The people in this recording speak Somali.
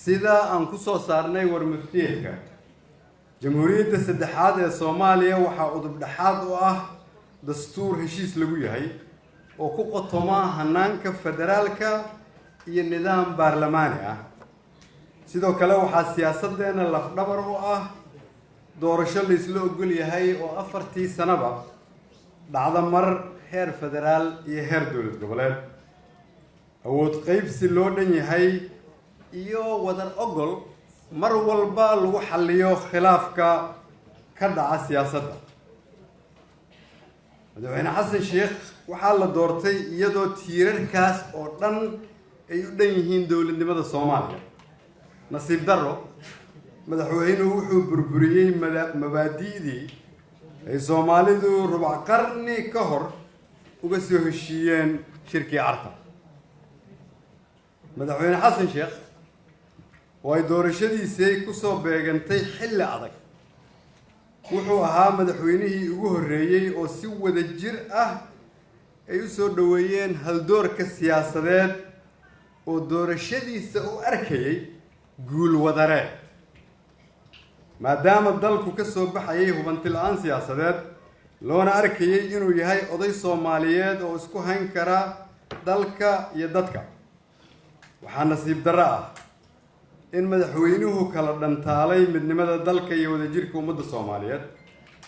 sida aan ku soo saarnay warmuftiyeedka jamhuuriyadda saddexaad ee Soomaaliya waxaa udub dhaxaad u ah dastuur heshiis lagu yahay oo ku qotoma hanaanka federaalka iyo nidaam baarlamaani ah sidoo kale waxaa siyaasadeena lafdhabar u ah doorasho la isla ogol yahay oo 4 sanaba dhacda mar heer federaal iyo heer dowlad goboleed awood qaybsi loo dhan yahay iyo wadar ogol mar walba lagu xalliyo khilaafka ka dhaca siyaasadda madaxweyne xasan sheekh waxaa la doortay iyadoo tiirarkaas oo dhan ay u dhan yihiin dowladnimada Soomaaliya nasiib darro madaxweynuhu wuxuu burburiyay mabaadi'dii ay Soomaalidu rubac qarni ka hor uga soo heshiiyeen shirkii Carta madaxweyne xasan sheekh oo ay doorashadiisii ku soo beegantay xilli adag wuxuu ahaa madaxweynihii ugu horreeyay oo si wada jir ah ay u soo dhaweeyeen haldoorka siyaasadeed oo doorashadiisa u arkayay guul wadareed maadaama dalku ka soo baxayay hubanti la'aan siyaasadeed loona arkayay inuu yahay oday Soomaaliyeed oo isku hayn kara dalka iyo dadka waxaa nasiib darro ah in madaxweynuhu kala dhantaalay midnimada dalka iyo wadajirka ummadda Soomaaliyeed